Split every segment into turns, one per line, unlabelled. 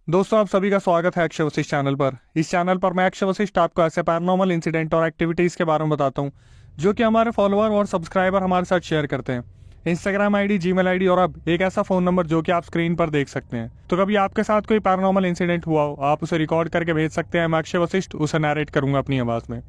दोस्तों, आप सभी का स्वागत है अक्षय वशिष्ठ चैनल पर। इस चैनल पर मैं अक्षय वशिष्ठ आपको ऐसे पैरानॉर्मल इंसिडेंट और एक्टिविटीज़ के बारे में बताता हूँ जो कि हमारे फॉलोअर और सब्सक्राइबर हमारे साथ शेयर करते हैं। इंस्टाग्राम आईडी, जीमेल आईडी और अब एक ऐसा फ़ोन नंबर जो कि आप स्क्रीन पर देख सकते हैं। तो कभी आपके साथ कोई पैरानॉर्मल इंसिडेंट हुआ हो, आप उसे रिकॉर्ड करके भेज सकते हैं। मैं अक्षय वशिष्ठ उसे नैरेट करूँगा अपनी आवाज़ में।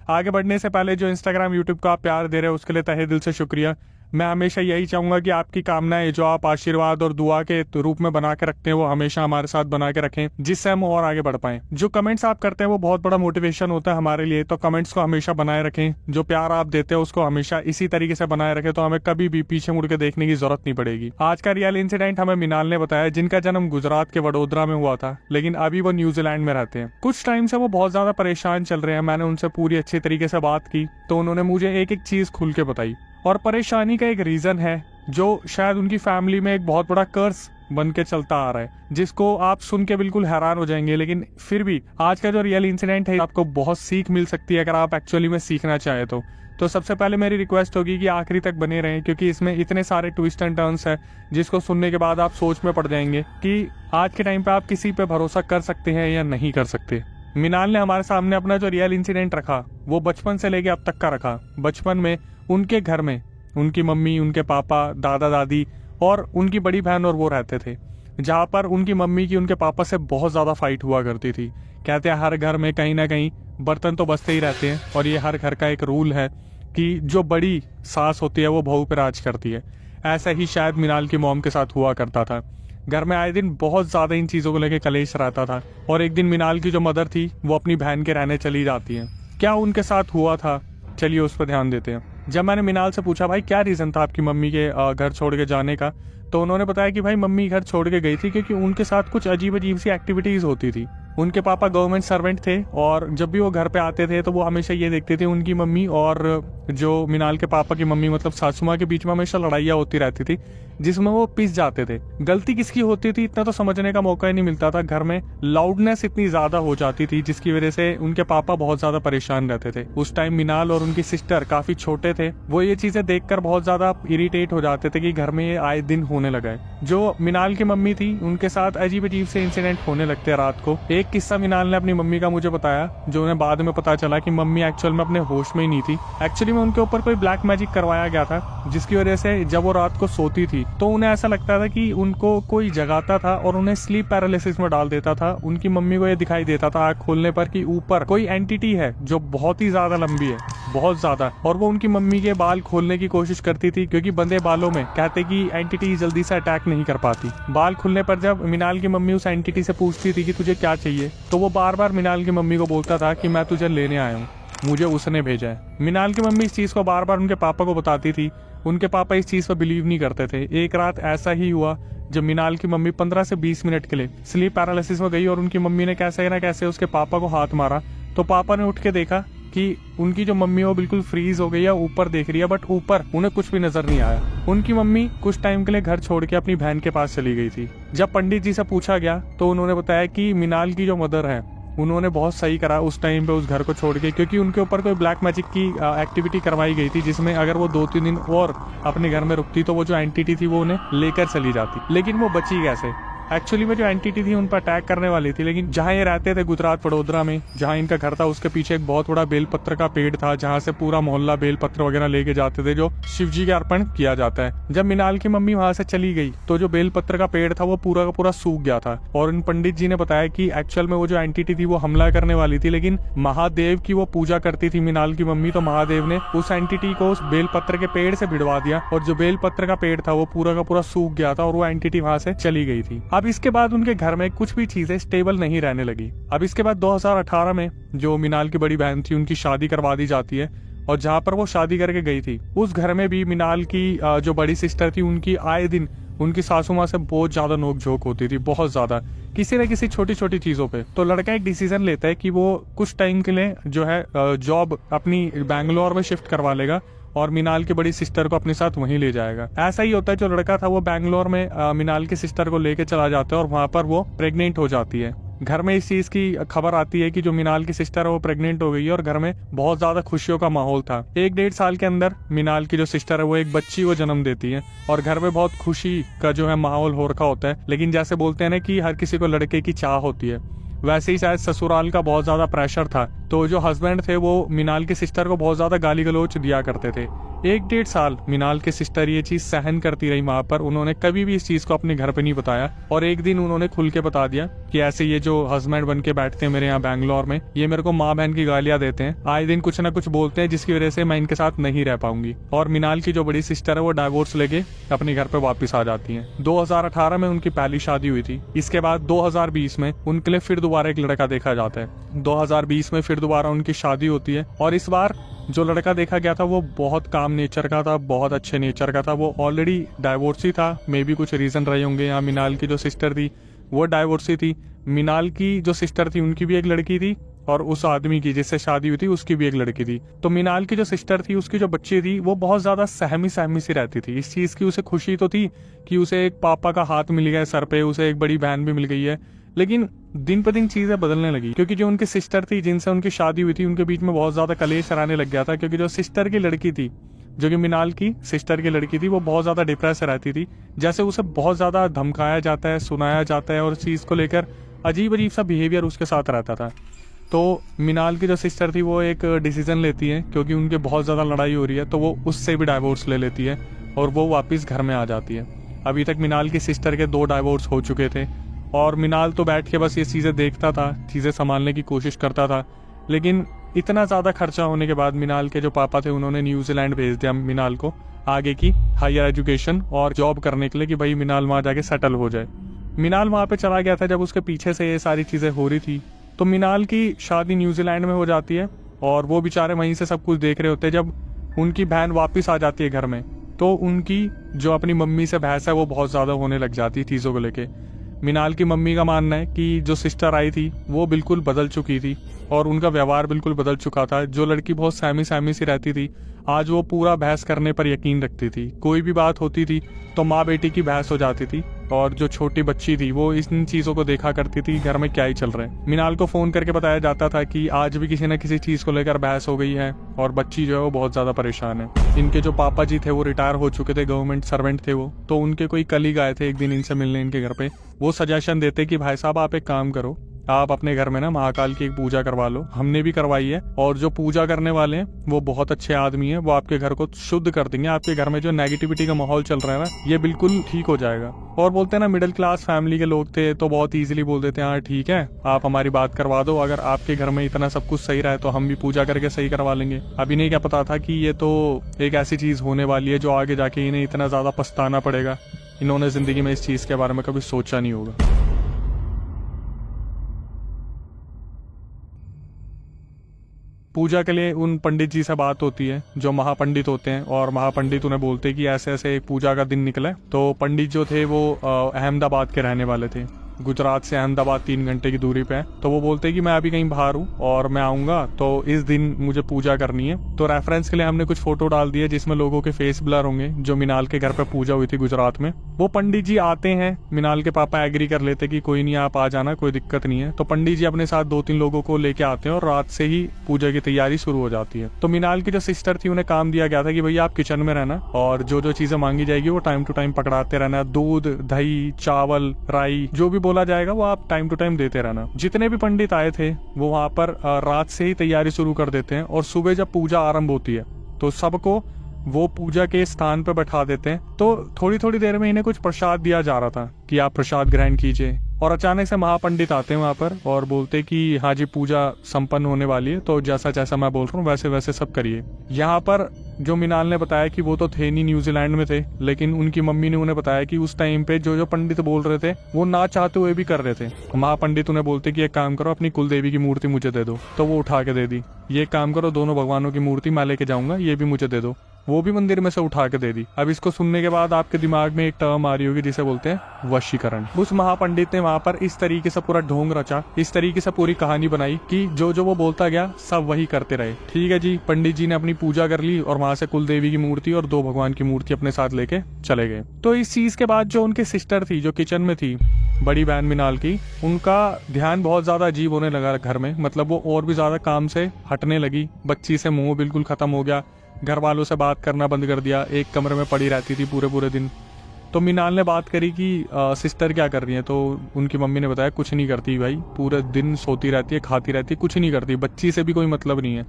आगे बढ़ने से पहले जो इंस्टाग्राम, यूट्यूब का आप प्यार दे रहे हो उसके लिए तहे दिल से शुक्रिया। मैं हमेशा यही चाहूँगा कि आपकी कामनाएं जो आप आशीर्वाद और दुआ के रूप में बना के रखते हैं वो हमेशा हमारे साथ बना के रखें, जिससे हम और आगे बढ़ पाएं। जो कमेंट्स आप करते हैं वो बहुत बड़ा मोटिवेशन होता है हमारे लिए, तो कमेंट्स को हमेशा बनाए रखें। जो प्यार आप देते हैं उसको हमेशा इसी तरीके से बनाए रखें, तो हमें कभी भी पीछे मुड़ के देखने की जरूरत नहीं पड़ेगी। आज का रियल इंसिडेंट हमें मिनाल ने बताया, जिनका जन्म गुजरात के वडोदरा में हुआ था, लेकिन अभी वो न्यूजीलैंड में रहते हैं। कुछ टाइम से वो बहुत ज्यादा परेशान चल रहे हैं। मैंने उनसे पूरी अच्छी तरीके से बात की तो उन्होंने मुझे एक एक चीज खुल के बताई, और परेशानी का एक रीजन है जो शायद उनकी फैमिली में एक बहुत बड़ा कर्स बन के चलता आ रहा है, जिसको आप सुन के बिल्कुल हैरान हो जाएंगे। लेकिन फिर भी आज का जो रियल इंसिडेंट है आपको बहुत सीख मिल सकती है अगर आप एक्चुअली में सीखना चाहे तो सबसे पहले मेरी रिक्वेस्ट होगी कि आखिरी तक बने रहें, क्योंकि इसमें इतने सारे ट्विस्ट एंड टर्न्स है जिसको सुनने के बाद आप सोच में पड़ जाएंगे कि आज के टाइम पे आप किसी पे भरोसा कर सकते हैं या नहीं कर सकते। मिनाल ने हमारे सामने अपना जो रियल इंसिडेंट रखा वो बचपन से लेके अब तक का रखा। बचपन में उनके घर में उनकी मम्मी, उनके पापा, दादा दादी और उनकी बड़ी बहन और वो रहते थे, जहाँ पर उनकी मम्मी की उनके पापा से बहुत ज़्यादा फाइट हुआ करती थी। कहते हैं हर घर में कहीं ना कहीं बर्तन तो बचते ही रहते हैं, और ये हर घर का एक रूल है कि जो बड़ी सास होती है वो बहू पर राज करती है। ऐसा ही शायद मिनाल की मॉम के साथ हुआ करता था। घर में आए दिन बहुत ज़्यादा इन चीज़ों को लेकर कलेश रहता था, और एक दिन मिनाल की जो मदर थी वो अपनी बहन के रहने चली जाती है। क्या उनके साथ हुआ था, चलिए उस पर ध्यान देते हैं। जब मैंने मिनाल से पूछा भाई क्या रीज़न था आपकी मम्मी के घर छोड़ के जाने का, तो उन्होंने बताया कि भाई मम्मी घर छोड़ के गई थी क्योंकि उनके साथ कुछ अजीब अजीब सी एक्टिविटीज़ होती थी। उनके पापा गवर्नमेंट सर्वेंट थे, और जब भी वो घर पे आते थे तो वो हमेशा ये देखते थे उनकी मम्मी और जो मिनाल के पापा की मम्मी मतलब सासू माँ के बीच में हमेशा लड़ाइयाँ होती रहती थी, जिसमें वो पिस जाते थे। गलती किसकी होती थी इतना तो समझने का मौका ही नहीं मिलता था। घर में लाउडनेस इतनी ज्यादा हो जाती थी जिसकी वजह से उनके पापा बहुत ज्यादा परेशान रहते थे। उस टाइम मिनाल और उनकी सिस्टर काफी छोटे थे, वो ये चीजें देखकर बहुत ज्यादा इरिटेट हो जाते थे कि घर में ये आए दिन होने लगा है। जो मिनाल की मम्मी थी उनके साथ अजीब अजीब से इंसिडेंट होने लगते हैं रात को। एक किस्सा मिनाल ने अपनी मम्मी का मुझे बताया, जो उन्हें बाद में पता चला कि मम्मी एक्चुअल में अपने होश में ही नहीं थी। एक्चुअली में उनके ऊपर कोई ब्लैक मैजिक करवाया गया था, जिसकी वजह से जब वो रात को सोती थी तो उन्हें ऐसा लगता था कि उनको कोई जगाता था और उन्हें स्लीप पैरालिसिस में डाल देता था। उनकी मम्मी को ये दिखाई देता था आँख खोलने पर कि ऊपर कोई एंटिटी है जो बहुत ही ज्यादा लंबी है, बहुत ज्यादा, और वो उनकी मम्मी के बाल खोलने की कोशिश करती थी, क्योंकि बंदे बालों में कहते कि एंटिटी जल्दी से अटैक नहीं कर पाती। बाल खुलने पर जब मिनाल की मम्मी उस एंटिटी से पूछती थी कि तुझे क्या चाहिए, तो वो बार बार मिनाल की मम्मी को बोलता था कि मैं तुझे लेने आया हूँ, मुझे उसने भेजा है। मिनाल की मम्मी इस चीज को बार बार उनके पापा को बताती थी। उनके पापा इस चीज पर बिलीव नहीं करते थे। एक रात ऐसा ही हुआ जब मिनाल की मम्मी 15 से 20 मिनट के लिए स्लीप पैरालिसिस में गई, और उनकी मम्मी ने कैसे ना कैसे उसके पापा को हाथ मारा, तो पापा ने उठ के देखा कि उनकी जो मम्मी है वो बिल्कुल फ्रीज हो गई है, ऊपर देख रही है, बट ऊपर उन्हें कुछ भी नजर नहीं आया। उनकी मम्मी कुछ टाइम के लिए घर छोड़ के अपनी बहन के पास चली गई थी। जब पंडित जी से पूछा गया तो उन्होंने बताया कि मिनाल की जो मदर है उन्होंने बहुत सही करा उस टाइम पे उस घर को छोड़ के, क्योंकि उनके ऊपर कोई ब्लैक मैजिक की एक्टिविटी करवाई गई थी, जिसमें अगर वो 2-3 दिन और अपने घर में रुकती तो वो जो एंटिटी थी वो उन्हें लेकर चली जाती। लेकिन वो बची कैसे? एक्चुअली में जो एंटिटी थी उन पर अटैक करने वाली थी, लेकिन जहाँ ये रहते थे गुजरात वडोदरा में, जहाँ इनका घर था उसके पीछे एक बहुत बड़ा बेलपत्र का पेड़ था, जहाँ से पूरा मोहल्ला बेलपत्र वगैरह लेके जाते थे जो शिव जी के अर्पण किया जाता है। जब मिनाल की मम्मी वहां से चली गई तो जो बेलपत्र का पेड़ था वो पूरा का पूरा सूख गया था, और इन पंडित जी ने बताया कि एक्चुअल में वो जो एंटिटी थी वो हमला करने वाली थी, लेकिन महादेव की वो पूजा करती थी मिनाल की मम्मी, तो महादेव ने उस एंटिटी को उस बेलपत्र के पेड़ से भिड़वा दिया, और जो बेलपत्र का पेड़ था वो पूरा का पूरा सूख गया था, और वो एंटिटी वहां से चली गई थी। अब इसके बाद उनके घर में कुछ भी चीजें स्टेबल नहीं रहने लगी। अब इसके बाद 2018 में जो मिनाल की बड़ी बहन थी उनकी शादी करवा दी जाती है, और जहाँ पर वो शादी करके गई थी उस घर में भी मिनाल की जो बड़ी सिस्टर थी उनकी आए दिन उनकी सासू माँ से बहुत ज्यादा नोक झोंक होती थी, बहुत ज्यादा, किसी न किसी छोटी छोटी चीजों पे। तो लड़का एक डिसीजन लेता है कि वो कुछ टाइम के लिए जो है जॉब अपनी बैंगलोर में शिफ्ट करवा लेगा, और मिनाल की बड़ी सिस्टर को अपने साथ वहीं ले जाएगा। ऐसा ही होता है, जो लड़का था वो बैंगलोर में मिनाल की सिस्टर को लेके चला जाता है, और वहां पर वो प्रेग्नेंट हो जाती है। घर में इस चीज की खबर आती है कि जो मिनाल की सिस्टर है वो प्रेग्नेंट हो गई है और घर में बहुत ज्यादा खुशियों का माहौल था। 1-1.5 साल के अंदर मिनाल की जो सिस्टर है वो एक बच्ची को जन्म देती है और घर में बहुत खुशी का जो है माहौल हो रखा होता है। लेकिन जैसे बोलते हैं ना कि हर किसी को लड़के की चाह होती है, वैसे ही शायद ससुराल का बहुत ज्यादा प्रेशर था। तो जो हस्बैंड थे वो मिनाल की सिस्टर को बहुत ज्यादा गाली गलौच दिया करते थे। 1-1.5 साल मिनाल की सिस्टर ये चीज सहन करती रही वहां पर। उन्होंने कभी भी इस चीज को अपने घर पे नहीं बताया और एक दिन उन्होंने खुल के बता दिया कि ऐसे ये जो हस्बैंड बन के बैठते हैं मेरे यहाँ बैंगलोर में, ये मेरे को माँ बहन की गालियां देते हैं, आए दिन कुछ ना कुछ बोलते हैं जिसकी वजह से मैं इनके साथ नहीं रह पाऊंगी। और मिनाल की जो बड़ी सिस्टर है वो डाइवोर्स लेके अपने घर पे वापस आ जाती है। 2018 में उनकी पहली शादी हुई थी। इसके बाद 2020 में उनके लिए फिर दोबारा एक लड़का देखा जाता है। 2020 में फिर दोबारा उनकी शादी होती है और इस बार जो लड़का देखा गया था वो बहुत काम नेचर का था, बहुत अच्छे नेचर का था। वो ऑलरेडी डाइवोर्सी था, मे भी कुछ रीजन रहे होंगे। यहाँ मिनाल की जो सिस्टर थी वो डाइवोर्सी थी। मिनाल की जो सिस्टर थी उनकी भी एक लड़की थी और उस आदमी की जिससे शादी हुई थी उसकी भी एक लड़की थी। तो मिनाल की जो सिस्टर थी उसकी जो बच्ची थी वो बहुत ज्यादा सहमी सहमी सी रहती थी। इस चीज की उसे खुशी तो थी कि उसे एक पापा का हाथ मिल गया सर पे, उसे एक बड़ी बहन भी मिल गई है। लेकिन दिन पर दिन चीजें बदलने लगी क्योंकि जो उनकी सिस्टर थी जिनसे उनकी शादी हुई थी उनके बीच में बहुत ज्यादा कलेश आने लग गया था। क्योंकि जो सिस्टर की लड़की थी, जो कि मिनाल की सिस्टर की लड़की थी, वो बहुत ज्यादा डिप्रेस रहती थी। जैसे उसे बहुत ज्यादा धमकाया जाता है, सुनाया जाता है और उस चीज को लेकर अजीब अजीब सा बिहेवियर उसके साथ रहता था। तो मिनाल की जो सिस्टर थी वो एक डिसीजन लेती है क्योंकि उनके बहुत ज्यादा लड़ाई हो रही है, तो वो उससे भी डाइवोर्स ले लेती है और वो वापस घर में आ जाती है। अभी तक मिनाल की सिस्टर के 2 डाइवोर्स हो चुके थे और मिनाल तो बैठ के बस ये चीज़ें देखता था, चीज़ें संभालने की कोशिश करता था। लेकिन इतना ज़्यादा खर्चा होने के बाद मिनाल के जो पापा थे उन्होंने न्यूजीलैंड भेज दिया मिनाल को आगे की हायर एजुकेशन और जॉब करने के लिए कि भाई मिनाल वहाँ जाके सेटल हो जाए। मिनाल वहाँ पे चला गया था जब उसके पीछे से ये सारी चीज़ें हो रही थी। तो मिनाल की शादी न्यूजीलैंड में हो जाती है और वो बेचारे वहीं से सब कुछ देख रहे होते हैं। जब उनकी बहन वापस आ जाती है घर में तो उनकी जो अपनी मम्मी से बहस है वो बहुत ज़्यादा होने लग जाती है चीज़ों को लेके। मिनाल की मम्मी का मानना है कि जो सिस्टर आई थी वो बिल्कुल बदल चुकी थी और उनका व्यवहार बिल्कुल बदल चुका था। जो लड़की बहुत सहमी सहमी सी रहती थी आज वो पूरा बहस करने पर यकीन रखती थी। कोई भी बात होती थी तो माँ बेटी की बहस हो जाती थी और जो छोटी बच्ची थी वो इन चीज़ों को देखा करती थी घर में क्या ही चल रहा है। मिनाल को फ़ोन करके बताया जाता था कि आज भी किसी न किसी चीज़ को लेकर बहस हो गई है और बच्ची जो है वो बहुत ज़्यादा परेशान है। इनके जो पापा जी थे वो रिटायर हो चुके थे, गवर्नमेंट सर्वेंट थे वो। तो उनके कोई कलीग आए थे एक दिन इनसे मिलने इनके घर पे। वो सजेशन देते कि भाई साहब आप एक काम करो, आप अपने घर में ना महाकाल की एक पूजा करवा लो। हमने भी करवाई है और जो पूजा करने वाले हैं वो बहुत अच्छे आदमी हैं, वो आपके घर को शुद्ध कर देंगे। आपके घर में जो नेगेटिविटी का माहौल चल रहा है ना ये बिल्कुल ठीक हो जाएगा। और बोलते हैं ना मिडिल क्लास फैमिली के लोग थे तो बहुत इजीली बोल देते हैं हाँ ठीक है आप हमारी बात करवा दो, अगर आपके घर में इतना सब कुछ सही रहा है तो हम भी पूजा करके सही करवा लेंगे। अभी नहीं क्या पता था कि ये तो एक ऐसी चीज होने वाली है जो आगे जाके इन्हें इतना ज्यादा पछताना पड़ेगा। इन्होंने जिंदगी में इस चीज के बारे में कभी सोचा नहीं होगा। पूजा के लिए उन पंडित जी से बात होती है जो महापंडित होते हैं और महापंडित उन्हें बोलते हैं कि ऐसे ऐसे एक पूजा का दिन निकला है। तो पंडित जो थे वो अहमदाबाद के रहने वाले थे। गुजरात से अहमदाबाद 3 घंटे की दूरी पे है। तो वो बोलते हैं कि मैं अभी कहीं बाहर हूँ और मैं आऊंगा तो इस दिन मुझे पूजा करनी है। तो रेफरेंस के लिए हमने कुछ फोटो डाल दिए जिसमें लोगों के फेस ब्लर होंगे जो मिनाल के घर पे पूजा हुई थी गुजरात में। वो पंडित जी आते हैं, मिनाल के पापा एग्री कर लेते कि कोई नहीं आप आ जाना, कोई दिक्कत नहीं है। तो पंडित जी अपने साथ 2-3 लोगों को लेके आते हैं और रात से ही पूजा की तैयारी शुरू हो जाती है। तो मिनाल की जो सिस्टर थी उन्हें काम दिया गया था कि भैया आप किचन में रहना और जो जो चीजें मांगी जाएगी वो टाइम टू टाइम पकड़ाते रहना। दूध, दही, चावल, राई जो भी बोला जाएगा वो आप टाइम टू टाइम देते रहना। जितने भी पंडित आए थे वो वहां पर रात से ही तैयारी शुरू कर देते हैं और सुबह जब पूजा आरंभ होती है तो सबको वो पूजा के स्थान पर बैठा देते हैं। तो थोड़ी थोड़ी देर में इन्हें कुछ प्रसाद दिया जा रहा था कि आप प्रसाद ग्रहण कीजिए और अचानक से महापंडित आते हैं वहां पर और बोलते कि हाँ जी पूजा संपन्न होने वाली है, तो जैसा जैसा मैं बोल रहा हूँ वैसे वैसे सब करिए। यहाँ पर जो मिनाल ने बताया कि वो तो थे नहीं, न्यूजीलैंड में थे, लेकिन उनकी मम्मी ने उन्हें बताया कि उस टाइम पे जो जो पंडित बोल रहे थे वो ना चाहते हुए भी कर रहे थे। महापंडित उन्हें बोलते कि एक काम करो अपनी कुल देवी की मूर्ति मुझे दे दो, तो वो उठा के दे दी। ये काम करो दोनों भगवानों की मूर्ति मैं लेके जाऊंगा, ये भी मुझे दे दो। वो भी मंदिर में से उठा के दे दी। अब इसको सुनने के बाद आपके दिमाग में एक टर्म आ रही होगी जिसे बोलते हैं वशीकरण। उस महापंडित ने वहां पर इस तरीके से पूरा ढोंग रचा, इस तरीके से पूरी कहानी बनाई कि जो जो वो बोलता गया सब वही करते रहे। ठीक है जी, पंडित जी ने अपनी पूजा कर ली और वहां से कुल देवी की मूर्ति और 2 भगवान की मूर्ति अपने साथ लेके चले गए। तो इस चीज के बाद जो उनकी सिस्टर थी, जो किचन में थी, बड़ी बहन मिनाल की, उनका ध्यान बहुत ज्यादा अजीब होने लगा घर में। मतलब वो और भी ज्यादा काम से हटने लगी, बच्ची से मोह बिल्कुल खत्म हो गया, घर वालों से बात करना बंद कर दिया, एक कमरे में पड़ी रहती थी पूरे पूरे दिन। तो मिनाल ने बात करी कि सिस्टर क्या कर रही है, तो उनकी मम्मी ने बताया कुछ नहीं करती भाई, पूरे दिन सोती रहती है, खाती रहती है, कुछ नहीं करती, बच्ची से भी कोई मतलब नहीं है।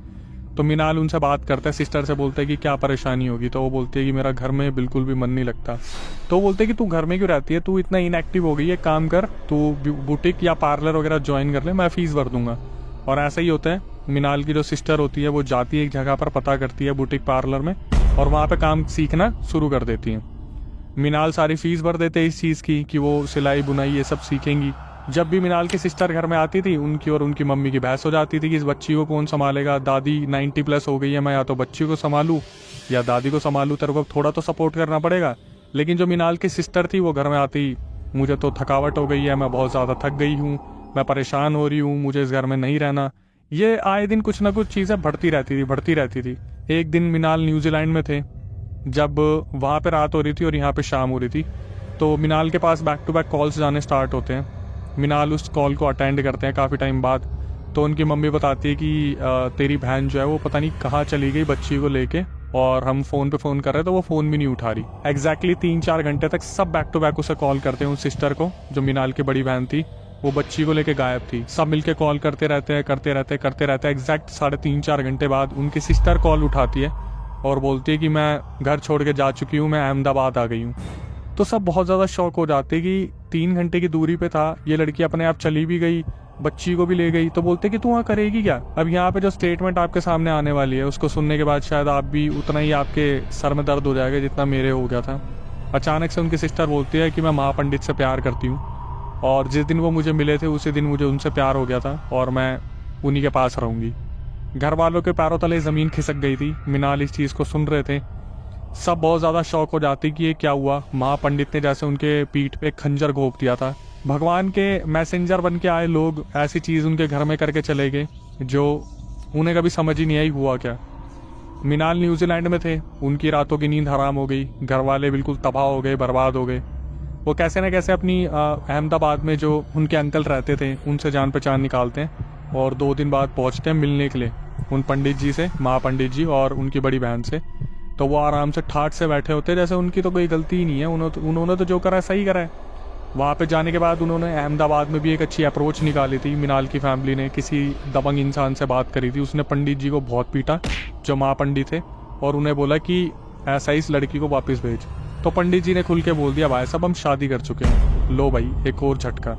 तो मिनाल उनसे बात करता है, सिस्टर से बोलता है कि क्या परेशानी होगी। तो वो बोलती है कि मेरा घर में बिल्कुल भी मन नहीं लगता। तो वो बोलते हैं कि तू घर में क्यों रहती है, तू इतना इनएक्टिव हो गई है, काम कर, तू बुटीक या पार्लर वगैरह ज्वाइन कर ले, मैं फीस भर दूंगा। और ऐसा ही होता है, मिनाल की जो सिस्टर होती है वो जाती है एक जगह पर, पता करती है बुटीक पार्लर में, और वहाँ पे काम सीखना शुरू कर देती है। मिनाल सारी फीस भर देते हैं इस चीज़ की कि वो सिलाई बुनाई ये सब सीखेंगी। जब भी मिनाल की सिस्टर घर में आती थी, उनकी और उनकी मम्मी की बहस हो जाती थी कि इस बच्ची को कौन संभालेगा, दादी 90+ हो गई है, मैं या तो बच्ची को संभालूं या दादी को संभालूं, तेरे को थोड़ा तो सपोर्ट करना पड़ेगा। लेकिन जो मिनाल की सिस्टर थी वो घर में आती, मुझे तो थकावट हो गई है, मैं बहुत ज़्यादा थक गई हूँ, मैं परेशान हो रही हूँ, मुझे इस घर में नहीं रहना। ये आए दिन कुछ ना कुछ चीज़ें बढ़ती रहती थी। एक दिन मिनाल न्यूजीलैंड में थे, जब वहाँ पे रात हो रही थी और यहाँ पे शाम हो रही थी, तो मिनाल के पास बैक टू बैक कॉल्स जाने स्टार्ट होते हैं। मिनाल उस कॉल को अटेंड करते हैं काफ़ी टाइम बाद। तो उनकी मम्मी बताती है कि तेरी बहन जो है वो पता नहीं कहाँ चली गई बच्ची को लेके, और हम फ़ोन पे फ़ोन कर रहे हैं तो वो फ़ोन भी नहीं उठा रही। एग्जैक्टली 3-4 घंटे तक सब बैक टू बैक उसे कॉल करते हैं, उस सिस्टर को, जो मिनाल की बड़ी बहन थी, वो बच्ची को लेके गायब थी। सब मिलके कॉल करते रहते हैं। एग्जैक्ट 3.5-4 घंटे बाद उनकी सिस्टर कॉल उठाती है और बोलती है कि मैं घर छोड़ के जा चुकी हूँ, मैं अहमदाबाद आ गई हूँ। तो सब बहुत ज़्यादा शौक हो जाते कि 3 घंटे की दूरी पे था, ये लड़की अपने आप चली भी गई, बच्ची को भी ले गई। तो बोलते कि तू वहाँ करेगी क्या। अब यहाँ पे जो स्टेटमेंट आपके सामने आने वाली है, उसको सुनने के बाद शायद आप भी उतना ही आपके सर में दर्द हो जाएगा जितना मेरे हो गया था। अचानक से उनकी सिस्टर बोलती है कि मैं महापंडित से प्यार करती हूँ, और जिस दिन वो मुझे मिले थे उसी दिन मुझे उनसे प्यार हो गया था, और मैं उन्हीं के पास रहूँगी। घर वालों के पैरों तले ज़मीन खिसक गई थी। मिनाल इस चीज़ को सुन रहे थे, सब बहुत ज़्यादा शौक हो जाती कि ये क्या हुआ। महापंडित ने जैसे उनके पीठ पे खंजर घोंप दिया था। भगवान के मैसेंजर बन के आए लोग ऐसी चीज़ उनके घर में करके चले गए जो उन्हें कभी समझ ही नहीं आई हुआ क्या। मिनाल न्यूजीलैंड में थे, उनकी रातों की नींद हराम हो गई, घर वाले बिल्कुल तबाह हो गए, बर्बाद हो गए। वो कैसे न कैसे अपनी अहमदाबाद में जो उनके अंकल रहते थे उनसे जान पहचान निकालते हैं, और 2 दिन बाद पहुंचते हैं मिलने के लिए उन पंडित जी से, महापंडित जी और उनकी बड़ी बहन से। तो वो आराम से ठाठ से बैठे होते जैसे उनकी तो कोई गलती ही नहीं है, उन्होंने तो जो करा है सही करा है। वहाँ पे जाने के बाद उन्होंने अहमदाबाद में भी एक अच्छी अप्रोच निकाली थी। मिनाल की फैमिली ने किसी दबंग इंसान से बात करी थी, उसने पंडित जी को बहुत पीटा, जो महापंडित थे, और उन्हें बोला कि ऐसा ही इस लड़की को वापस भेज। तो पंडित जी ने खुल के बोल दिया, भाई साहब हम शादी कर चुके हैं। लो भाई, एक और झटका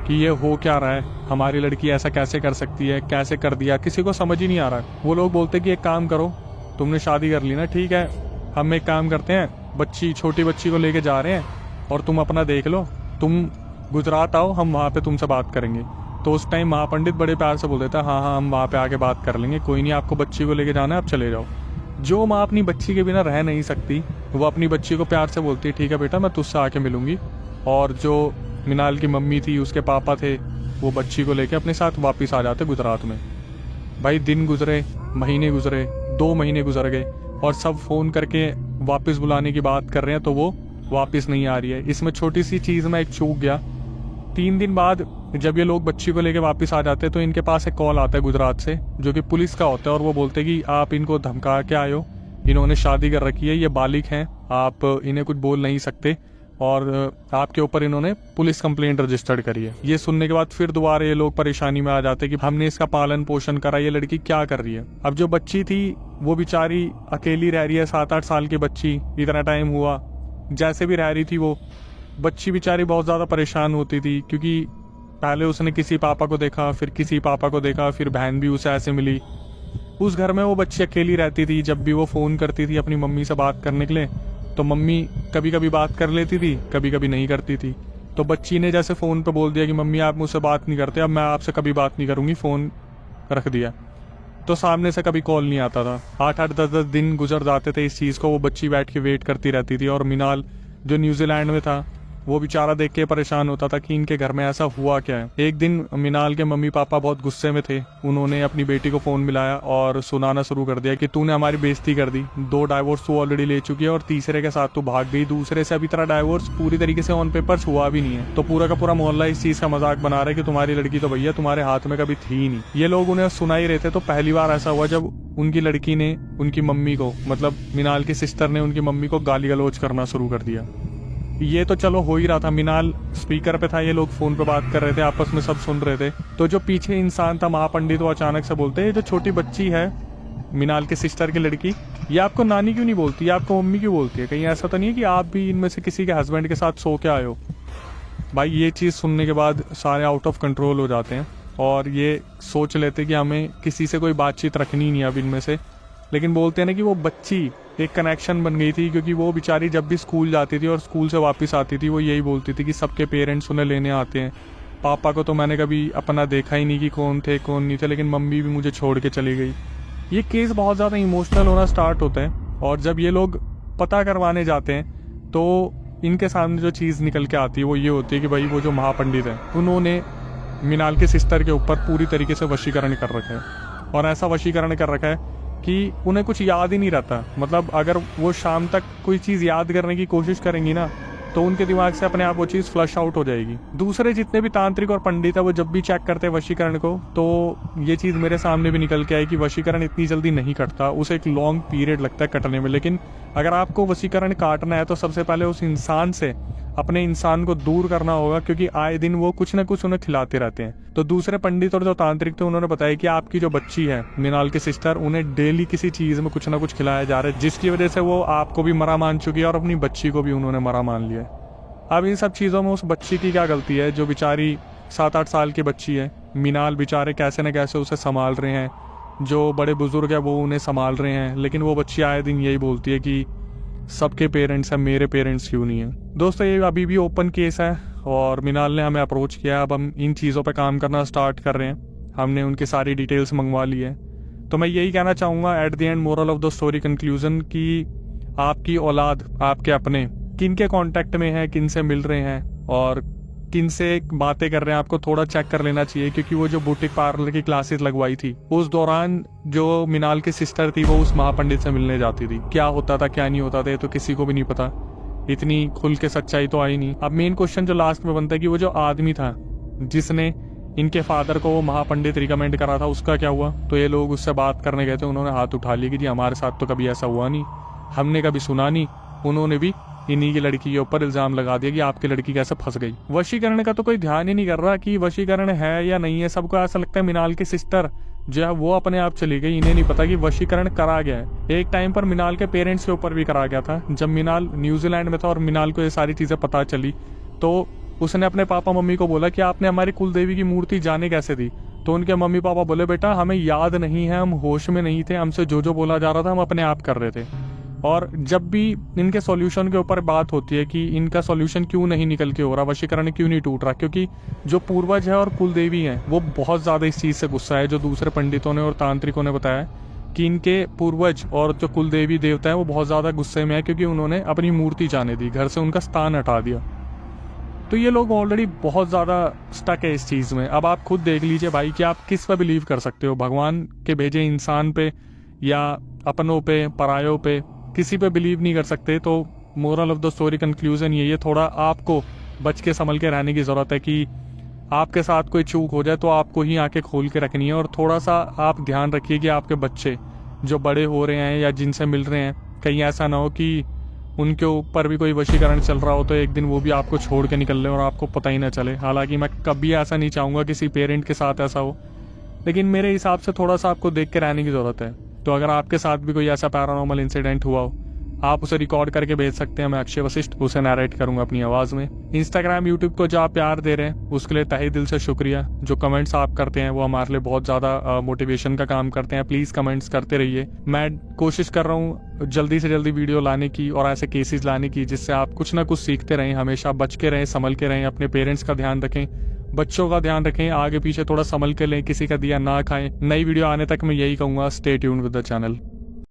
कि ये हो क्या रहा है, हमारी लड़की ऐसा कैसे कर सकती है, कैसे कर दिया, किसी को समझ ही नहीं आ रहा। वो लोग बोलते कि एक काम करो, तुमने शादी कर ली ना, ठीक है, हम एक काम करते हैं, छोटी बच्ची को लेके जा रहे हैं और तुम अपना देख लो, तुम गुजरात आओ, हम वहाँ पे तुमसे बात करेंगे। तो उस टाइम महापंडित बड़े प्यार से बोल देता, हाँ हम वहाँ पे आके बात कर लेंगे, कोई नहीं, आपको बच्ची को लेके जाना है, आप चले जाओ। जो माँ अपनी बच्ची के बिना रह नहीं सकती, वो अपनी बच्ची को प्यार से बोलती है, ठीक है बेटा, मैं तुझसे आके मिलूंगी। और जो मिनाल की मम्मी थी, उसके पापा थे, वो बच्ची को लेके अपने साथ वापस आ जाते गुजरात में। भाई दिन गुजरे, महीने गुजरे, 2 महीने गुजर गए, और सब फ़ोन करके वापस बुलाने की बात कर रहे हैं, तो वो वापस नहीं आ रही है। इसमें छोटी सी चीज़ में एक चूक गया। 3 दिन बाद जब ये लोग बच्ची को लेके वापस आ जाते हैं, तो इनके पास एक कॉल आता है गुजरात से, जो कि पुलिस का होता है, और वो बोलते कि आप इनको धमका के आए हो, इन्होंने शादी कर रखी है, ये बालिग हैं, आप इन्हें कुछ बोल नहीं सकते, और आपके ऊपर इन्होंने पुलिस कंप्लेंट रजिस्टर्ड करी है। ये सुनने के बाद फिर दोबारा ये लोग परेशानी में आ जाते कि हमने इसका पालन पोषण करा, ये लड़की क्या कर रही है। अब जो बच्ची थी वो बेचारी अकेली रह रही है, 7-8 साल की बच्ची, इतना टाइम हुआ, जैसे भी रह रही थी वो बच्ची बेचारी बहुत ज़्यादा परेशान होती थी, क्योंकि पहले उसने किसी पापा को देखा, फिर किसी पापा को देखा, फिर बहन भी उसे ऐसे मिली। उस घर में वो बच्ची अकेली रहती थी। जब भी वो फ़ोन करती थी अपनी मम्मी से बात करने के लिए, तो मम्मी कभी कभी बात कर लेती थी, कभी कभी नहीं करती थी। तो बच्ची ने जैसे फ़ोन पे बोल दिया कि मम्मी आप मुझसे बात नहीं करते, अब मैं आपसे कभी बात नहीं करूँगी, फ़ोन रख दिया। तो सामने से कभी कॉल नहीं आता था। 8-8 10-10 दिन गुजर जाते थे इस चीज़ को, वो बच्ची बैठ के वेट करती रहती थी। और मिनाल जो न्यूजीलैंड में था वो बेचारा देख के परेशान होता था कि इनके घर में ऐसा हुआ क्या है। एक दिन मिनाल के मम्मी पापा बहुत गुस्से में थे। उन्होंने अपनी बेटी को फ़ोन मिलाया और सुनाना शुरू कर दिया कि तूने हमारी बेइज्जती कर दी, 2 डाइवोर्स तू ऑलरेडी ले चुकी है और तीसरे के साथ तू भाग गई, दूसरे से अभी तेरा डाइवोर्स पूरी तरीके से ऑन पेपर्स हुआ भी नहीं है। तो पूरा का पूरा मोहल्ला इस चीज़ का मजाक बना रहा है कि तुम्हारी लड़की तो भैया तुम्हारे हाथ में कभी थी ही नहीं। ये लोग उन्हें सुना ही रहे थे। तो पहली बार ऐसा हुआ जब उनकी लड़की ने उनकी मम्मी को, मतलब मिनाल की सिस्टर ने उनकी मम्मी को गाली गलौज करना शुरू कर दिया। ये तो चलो हो ही रहा था, मिनाल स्पीकर पे था, ये लोग फोन पे बात कर रहे थे, आपस में सब सुन रहे थे। तो जो पीछे इंसान था महापंडित, वो अचानक से बोलते हैं, ये जो छोटी बच्ची है मिनाल के सिस्टर की लड़की, ये आपको नानी क्यों नहीं बोलती, ये आपको मम्मी क्यों बोलती है? कहीं ऐसा तो नहीं है कि आप भी इनमें से किसी के हस्बैंड के साथ सो के आए हो? भाई ये चीज़ सुनने के बाद सारे आउट ऑफ कंट्रोल हो जाते हैं और ये सोच लेते कि हमें किसी से कोई बातचीत रखनी नहीं है अब इनमें से। लेकिन बोलते हैं ना कि वो बच्ची एक कनेक्शन बन गई थी, क्योंकि वो बेचारी जब भी स्कूल जाती थी और स्कूल से वापस आती थी वो यही बोलती थी कि सबके पेरेंट्स उन्हें लेने आते हैं। पापा को तो मैंने कभी अपना देखा ही नहीं कि कौन थे कौन नहीं थे, लेकिन मम्मी भी मुझे छोड़ के चली गई। ये केस बहुत ज़्यादा इमोशनल होना स्टार्ट होता है और जब ये लोग पता करवाने जाते हैं तो इनके सामने जो चीज़ निकल के आती है वो ये होती है कि भाई वो जो महापंडित है उन्होंने मिनाल के सिस्टर के ऊपर पूरी तरीके से वशीकरण कर रखा है। और ऐसा वशीकरण कर रखा है कि उन्हें कुछ याद ही नहीं रहता। मतलब अगर वो शाम तक कोई चीज़ याद करने की कोशिश करेंगी ना तो उनके दिमाग से अपने आप वो चीज़ फ्लश आउट हो जाएगी। दूसरे जितने भी तांत्रिक और पंडित है वो जब भी चेक करते हैं वशीकरण को, तो ये चीज़ मेरे सामने भी निकल के आई कि वशीकरण इतनी जल्दी नहीं कटता, उसे एक लॉन्ग पीरियड लगता है कटने में। लेकिन अगर आपको वशीकरण काटना है तो सबसे पहले उस इंसान से अपने इंसान को दूर करना होगा, क्योंकि आए दिन वो कुछ ना कुछ उन्हें खिलाते रहते हैं। तो दूसरे पंडित और जो तांत्रिक थे उन्होंने बताया कि आपकी जो बच्ची है मिनाल की सिस्टर, उन्हें डेली किसी चीज़ में कुछ ना कुछ खिलाया जा रहा है, जिसकी वजह से वो आपको भी मरा मान चुकी है और अपनी बच्ची को भी उन्होंने मरा मान लिया है। अब इन सब चीज़ों में उस बच्ची की क्या गलती है, जो बेचारी 7-8 साल की बच्ची है। मिनाल बेचारे कैसे न कैसे उसे संभाल रहे हैं, जो बड़े बुजुर्ग है वो उन्हें संभाल रहे हैं, लेकिन वो बच्ची आए दिन यही बोलती है कि सबके पेरेंट्स हैं, मेरे पेरेंट्स क्यों नहीं है। दोस्तों ये अभी भी ओपन केस है और मिनाल ने हमें अप्रोच किया। अब हम इन चीज़ों पर काम करना स्टार्ट कर रहे हैं, हमने उनकी सारी डिटेल्स मंगवा ली है। तो मैं यही कहना चाहूँगा at the end, moral of the story conclusion, कि आपकी औलाद, आपके अपने किन के कांटेक्ट में है, किन से मिल रहे हैं और किन से बातें कर रहे हैं, आपको थोड़ा चेक कर लेना चाहिए। क्योंकि वो जो बुटीक पार्लर की क्लासेस लगवाई थी उस दौरान जो मिनाल की सिस्टर थी वो उस महापंडित से मिलने जाती थी। क्या होता था क्या नहीं होता था ये तो किसी को भी नहीं पता, इतनी खुल के सच्चाई तो आई नहीं। अब मेन क्वेश्चन जो लास्ट में बनता है कि वो जो आदमी था जिसने इनके फादर को वो महापंडित रिकमेंड करा था, उसका क्या हुआ? तो ये लोग उससे बात करने गए थे, उन्होंने हाथ उठा लिया कि जी हमारे साथ तो कभी ऐसा हुआ नहीं, हमने कभी सुना नहीं। उन्होंने भी इन्हीं की लड़की के ऊपर इल्जाम लगा दिया कि आपकी लड़की कैसे फंस गई। वशीकरण का तो कोई ध्यान ही नहीं कर रहा कि वशीकरण है या नहीं है। सबको ऐसा लगता है मिनाल की सिस्टर जो है वो अपने आप चली गई, इन्हें नहीं पता कि वशीकरण करा गया है। एक टाइम पर मिनाल के पेरेंट्स के ऊपर भी करा गया था। जब मिनाल न्यूजीलैंड में था और मिनाल को ये सारी चीज़ें पता चली तो उसने अपने पापा मम्मी को बोला कि आपने हमारी कुल देवी की मूर्ति जाने कैसे दी? तो उनके मम्मी पापा बोले, बेटा हमें याद नहीं है, हम होश में नहीं थे, हमसे जो बोला जा रहा था हम अपने आप कर रहे थे। और जब भी इनके सॉल्यूशन के ऊपर बात होती है कि इनका सॉल्यूशन क्यों नहीं निकल के हो रहा, वशीकरण क्यों नहीं टूट रहा, क्योंकि जो पूर्वज है और कुलदेवी हैं वो बहुत ज़्यादा इस चीज़ से गुस्सा है। जो दूसरे पंडितों ने और तांत्रिकों ने बताया कि इनके पूर्वज और जो कुलदेवी देवता है वो बहुत ज़्यादा गुस्से में है, क्योंकि उन्होंने अपनी मूर्ति जाने दी, घर से उनका स्थान हटा दिया। तो ये लोग ऑलरेडी बहुत ज़्यादा स्टक है इस चीज़ में। अब आप खुद देख लीजिए भाई कि आप किस पर बिलीव कर सकते हो, भगवान के भेजे इंसान पे या अपनों पे, परायों पे, किसी पे बिलीव नहीं कर सकते। तो moral of the story conclusion यही है, थोड़ा आपको बच के संभल के रहने की ज़रूरत है कि आपके साथ कोई चूक हो जाए तो आपको ही आंखें खोल के रखनी है। और थोड़ा सा आप ध्यान रखिए कि आपके बच्चे जो बड़े हो रहे हैं या जिनसे मिल रहे हैं, कहीं ऐसा ना हो कि उनके ऊपर भी कोई वशीकरण चल रहा हो तो एक दिन वो भी आपको छोड़ के निकल ले और आपको पता ही ना चले। हालांकि मैं कभी ऐसा नहीं चाहूँगा किसी पेरेंट के साथ ऐसा हो, लेकिन मेरे हिसाब से थोड़ा सा आपको देख के रहने की ज़रूरत है। तो अगर आपके साथ भी कोई ऐसा पैरानॉर्मल इंसिडेंट हुआ हो, आप उसे रिकॉर्ड करके भेज सकते हैं। मैं अक्षय वशिष्ठ उसे नैरेट करूंगा अपनी आवाज़ में। इंस्टाग्राम, यूट्यूब को जो आप प्यार दे रहे हैं उसके लिए तहे दिल से शुक्रिया। जो कमेंट्स आप करते हैं वो हमारे लिए बहुत ज़्यादा मोटिवेशन का काम करते हैं। प्लीज़ कमेंट्स करते रहिए। मैं कोशिश कर रहा हूँ जल्दी से जल्दी वीडियो लाने की और ऐसे केसेस लाने की जिससे आप कुछ ना कुछ सीखते रहें, हमेशा बच के रहें, संभल के रहें, अपने पेरेंट्स का ध्यान रखें बच्चों का ध्यान रखें, आगे पीछे थोड़ा संभल के लें, किसी का दिया ना खाएं। नई वीडियो आने तक मैं यही कहूँगा, stay tuned with the channel.